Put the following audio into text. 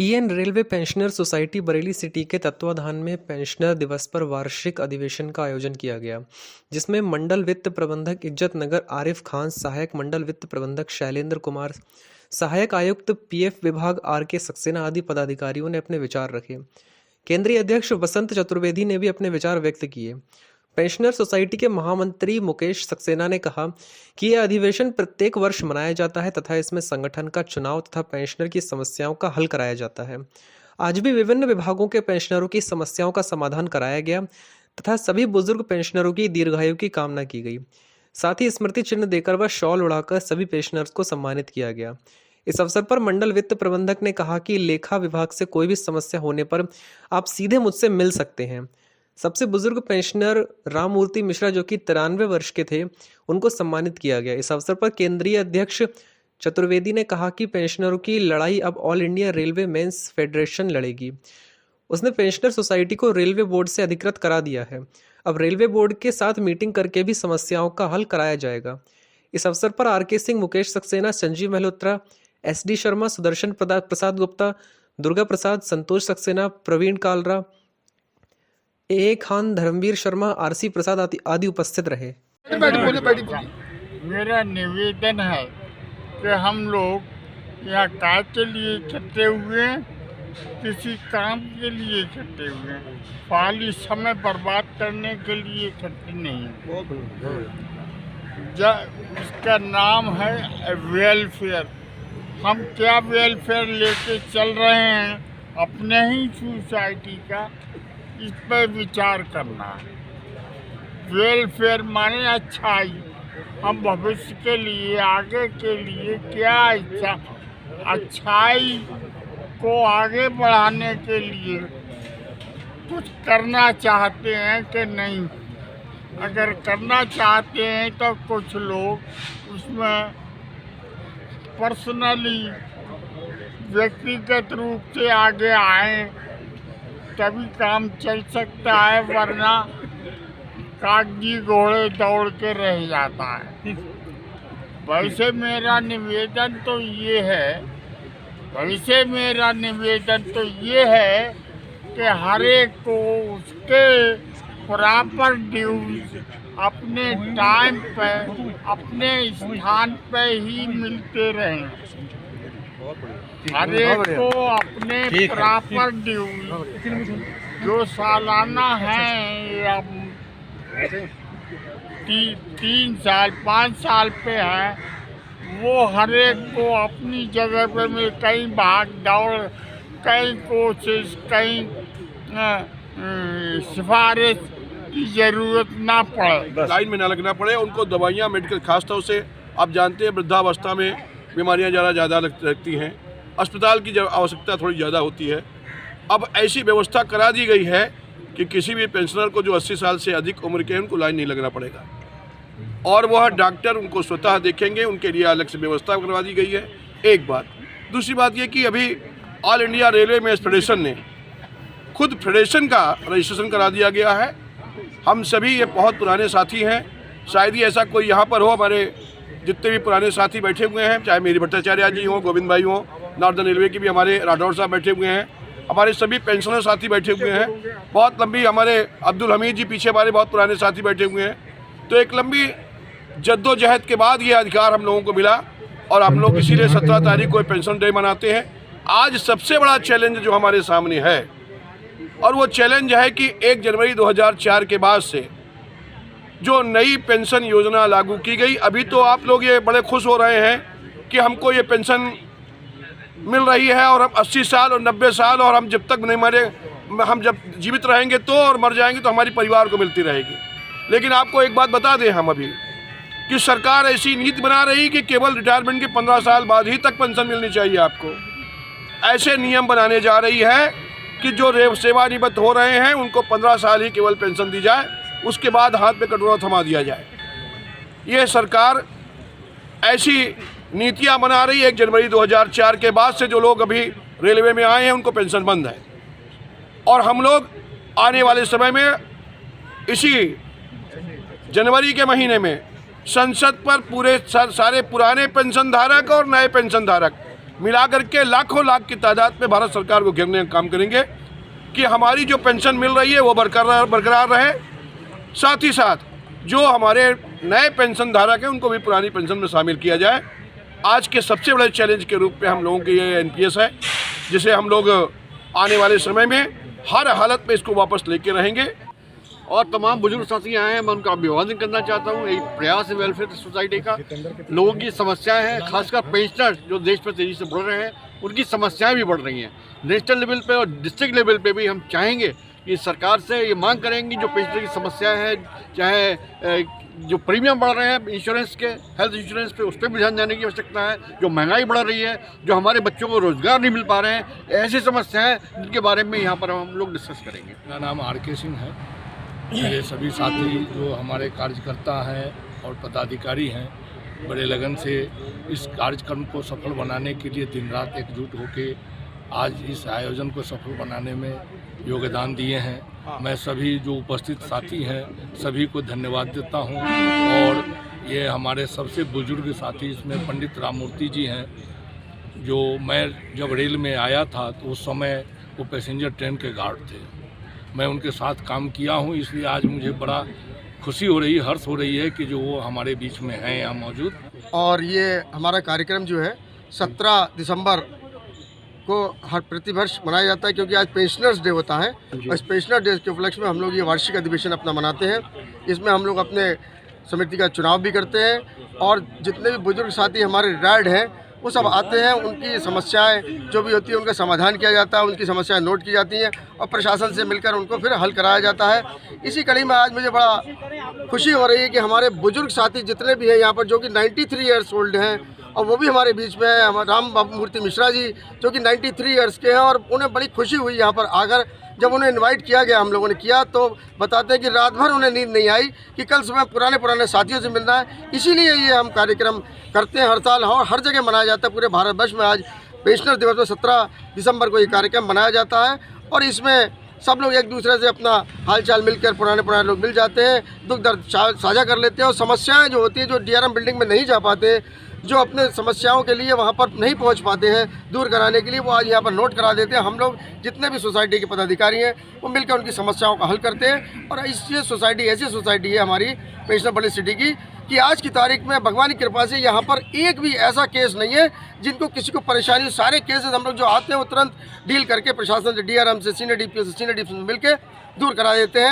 ईएन railway pensioner society Bareilly city के तत्वाधान में पेंशनर दिवस पर वार्षिक अधिवेशन का आयोजन किया गया, जिसमें मंडल वित्त प्रबंधक इज्जत नगर आरिफ खान, सहायक मंडल वित्त प्रबंधक शैलेंद्र कुमार, सहायक आयुक्त पीएफ विभाग आर.के. सक्सेना आदि पदाधिकारियों ने अपने विचार रखे। केंद्रीय अध्यक्ष वसंत चतुर्वेदी ने भी अपने विचार व्यक्त किए। पेंशनर सोसाइटी के महामंत्री मुकेश सक्सेना ने कहा कि यह अधिवेशन प्रत्येक वर्ष मनाया जाता है तथा इसमें संगठन का चुनाव तथा पेंशनर की समस्याओं का हल कराया जाता है। आज भी विभिन्न विभागों के पेंशनरों की समस्याओं का समाधान कराया गया तथा सभी बुजुर्ग पेंशनरों की दीर्घायु की कामना की गई। साथ ही स्मृति चिन्ह देकर व शॉल उड़ाकर सभी पेंशनर्स को सम्मानित किया गया। इस अवसर पर मंडल वित्त प्रबंधक ने कहा कि लेखा विभाग से कोई भी समस्या होने पर आप सीधे मुझसे मिल सकते हैं। सबसे बुजुर्ग पेंशनर राममूर्ति मिश्रा, जो कि 93 वर्ष के थे, उनको सम्मानित किया गया। इस अवसर पर केंद्रीय अध्यक्ष चतुर्वेदी ने कहा कि पेंशनरों की लड़ाई अब all India railway men's federation लड़ेगी। उसने पेंशनर सोसाइटी को रेलवे बोर्ड से अधिकृत करा दिया है। अब रेलवे बोर्ड के साथ मीटिंग करके भी समस्याओं का हल कराया जाएगा। इस अवसर पर आर.के. सिंह, मुकेश सक्सेना, संजीव मल्होत्रा, एस.डी. शर्मा, सुदर्शन प्रसाद गुप्ता, दुर्गा प्रसाद, संतोष सक्सेना, प्रवीण कालरा, ए खान, धर्मवीर शर्मा, आरसी प्रसाद आदि उपस्थित रहे। मेरा निवेदन है कि हम लोग यहाँ काय के लिए इकट्ठे हुए हैं, किसी काम के लिए इकट्ठे हुए हैं, फालतू समय बर्बाद करने के लिए इकट्ठे नहीं हैं। इसका नाम है वेलफेयर। हम क्या वेलफेयर लेके चल रहे हैं अपने ही सोसाइटी का, इस पर विचार करना है। वेलफेयर माने अच्छाई। हम भविष्य के लिए, आगे के लिए क्या अच्छाई को आगे बढ़ाने के लिए कुछ करना चाहते हैं कि नहीं। अगर करना चाहते हैं तो कुछ लोग उसमें पर्सनली, व्यक्तिगत रूप से आगे आए तभी काम चल सकता है, वरना कागजी घोड़े दौड़ के रह जाता है। वैसे मेरा निवेदन तो ये है कि हर एक को उसके प्रॉपर ड्यूज अपने टाइम पे, अपने स्थान पे ही मिलते रहें। हर एक को अपने प्रॉपर ड्यूज जो सालाना है या 3 साल 5 साल पे है, वो हर एक को अपनी जगह पे में कहीं भाग दौड़, कहीं कोशिश, कहीं सिफारिश की जरूरत ना पड़े, लाइन में ना लगना पड़े। उनको दवाइयाँ, मेडिकल, खासतौर से आप जानते हैं वृद्धावस्था में बीमारियाँ ज़्यादा लगती हैं, अस्पताल की आवश्यकता थोड़ी ज़्यादा होती है। अब ऐसी व्यवस्था करा दी गई है कि किसी भी पेंशनर को जो 80 साल से अधिक उम्र के हैं उनको लाइन नहीं लगना पड़ेगा, और वह डॉक्टर उनको स्वतः देखेंगे। उनके लिए अलग से व्यवस्था करवा दी गई है। एक बात। दूसरी बात ये कि अभी all India railway men's federation ने खुद फेडरेशन का रजिस्ट्रेशन करा दिया गया है। हम सभी ये बहुत पुराने साथी हैं। शायद ही ऐसा कोई यहाँ पर हो, हमारे जितने भी पुराने साथी बैठे हुए हैं, चाहे मेरी भट्टाचार्य जी हों, गोविंद भाई हों, नॉर्दर्न रेलवे के भी हमारे राठौर साहब बैठे हुए हैं, हमारे सभी पेंशनर साथी बैठे हुए हैं। बहुत लंबी, हमारे अब्दुल हमीद जी पीछे हमारे बहुत पुराने साथी बैठे हुए हैं। तो एक लंबी जद्दोजहद के बाद ये अधिकार हम लोगों को मिला, और हम लोग इसीलिए 17 तारीख को पेंशन डे मनाते हैं। आज सबसे बड़ा चैलेंज जो हमारे सामने है, और वो चैलेंज है कि 1 जनवरी 2004 के बाद से जो नई पेंशन योजना लागू की गई, अभी तो आप लोग ये बड़े खुश हो रहे हैं कि हमको ये पेंशन मिल रही है, और हम 80 साल और 90 साल, और हम जब तक नहीं मरे, हम जब जीवित रहेंगे तो, और मर जाएंगे तो हमारी परिवार को मिलती रहेगी। लेकिन आपको एक बात बता दें हम अभी, कि सरकार ऐसी नीति बना रही कि केवल रिटायरमेंट के 15 साल बाद ही तक पेंशन मिलनी चाहिए आपको। ऐसे नियम बनाने जा रही है कि जो सेवानिवृत्त हो रहे हैं उनको 15 साल ही केवल पेंशन दी जाए, उसके बाद हाथ पे कटोरा थमा दिया जाए। ये सरकार ऐसी नीतियां बना रही है। 1 जनवरी 2004 के बाद से जो लोग अभी रेलवे में आए हैं उनको पेंशन बंद है, और हम लोग आने वाले समय में इसी जनवरी के महीने में संसद पर पूरे सारे पुराने पेंशन धारक और नए पेंशन धारक मिलाकर के लाखों लाख की तादाद में भारत सरकार को घेरने का काम करेंगे कि हमारी जो पेंशन मिल रही है वो बरकरार रहे, साथ ही साथ जो हमारे नए पेंशन धारक हैं उनको भी पुरानी पेंशन में शामिल किया जाए। आज के सबसे बड़े चैलेंज के रूप में हम लोगों के ये एनपीएस है, जिसे हम लोग आने वाले समय में हर हालत में इसको वापस लेके रहेंगे। और तमाम बुजुर्ग साथी आए हैं, मैं उनका अभिवादन करना चाहता हूँ। एक प्रयास है वेलफेयर सोसाइटी का। लोगों की समस्याएं हैं, खासकर पेंशनर जो देश में तेज़ी से बढ़ रहे हैं, उनकी समस्याएं भी बढ़ रही हैं। नेशनल लेवल पे और डिस्ट्रिक्ट लेवल पे भी हम चाहेंगे कि सरकार से ये मांग करेंगे जो पेंशनर की समस्याएं हैं, चाहे जो प्रीमियम बढ़ रहे हैं इंश्योरेंस के, हेल्थ इंश्योरेंस पे, उस पर भी ध्यान देने की आवश्यकता है। जो महंगाई बढ़ रही है, जो हमारे बच्चों को रोज़गार नहीं मिल पा रहे हैं, ऐसी समस्याएं जिनके बारे में यहाँ पर हम लोग डिस्कस करेंगे। मेरा नाम आर.के. सिंह है। मेरे सभी साथी जो हमारे कार्यकर्ता हैं और पदाधिकारी हैं, बड़े लगन से इस कार्यक्रम को सफल बनाने के लिए दिन रात एकजुट होकर आज इस आयोजन को सफल बनाने में योगदान दिए हैं। मैं सभी जो उपस्थित साथी हैं सभी को धन्यवाद देता हूं। और ये हमारे सबसे बुजुर्ग साथी इसमें पंडित राममूर्ति जी हैं, जो मैं जब रेल में आया था तो उस समय वो पैसेंजर ट्रेन के गार्ड थे। मैं उनके साथ काम किया हूं, इसलिए आज मुझे बड़ा खुशी हो रही है, हर्ष हो रही है कि जो वो हमारे बीच में हैं यहाँ मौजूद। और ये हमारा कार्यक्रम जो है 17 दिसंबर को हर प्रतिवर्ष मनाया जाता है, क्योंकि आज पेंशनर्स डे होता है। और इस पेंशनर डे के उपलक्ष्य में हम लोग ये वार्षिक अधिवेशन अपना मनाते हैं। इसमें हम लोग अपने समिति का चुनाव भी करते हैं और जितने भी बुजुर्ग साथी हमारे रिटायर्ड हैं वो सब आते हैं। उनकी समस्याएं जो भी होती है उनका समाधान किया जाता है, उनकी समस्याएं नोट की जाती हैं और प्रशासन से मिलकर उनको फिर हल कराया जाता है। इसी कड़ी में आज मुझे बड़ा खुशी हो रही है कि हमारे बुजुर्ग साथी जितने भी हैं यहाँ पर, जो कि 93 ईयर्स ओल्ड हैं, और वो भी हमारे बीच में है। हमारे राम मूर्ति मिश्रा जी जो कि 93 ईयर्स के हैं, और उन्हें बड़ी खुशी हुई यहाँ पर आकर। जब उन्हें इनवाइट किया गया, हम लोगों ने किया, तो बताते हैं कि रात भर उन्हें नींद नहीं आई कि कल सुबह पुराने साथियों से मिलना है। इसीलिए ये हम कार्यक्रम करते हैं हर साल, और हर जगह मनाया जाता है। पूरे भारतवर्ष में आज पेंशनर दिवस में 17 दिसंबर को ये कार्यक्रम मनाया जाता है। और इसमें सब लोग एक दूसरे से अपना हालचाल मिलकर, पुराने लोग मिल जाते हैं, दुख दर्द साझा कर लेते हैं। और समस्याएं जो होती है, जो DRM बिल्डिंग में नहीं जा पाते, जो अपने समस्याओं के लिए वहाँ पर नहीं पहुँच पाते हैं दूर कराने के लिए, वो आज यहाँ पर नोट करा देते हैं। हम लोग जितने भी सोसाइटी के पदाधिकारी हैं वो मिलकर उनकी समस्याओं का हल करते हैं। और ये सोसाइटी ऐसी सोसाइटी है हमारी पेंशनर बड़ी सिटी की, कि आज की तारीख में भगवान की कृपा से यहाँ पर एक भी ऐसा केस नहीं है जिनको किसी को परेशानी। सारे केसेस हम लोग जो आते हैं वो तुरंत डील करके प्रशासन से, DRM से, सीनियर DPO से मिलकर दूर करा देते हैं।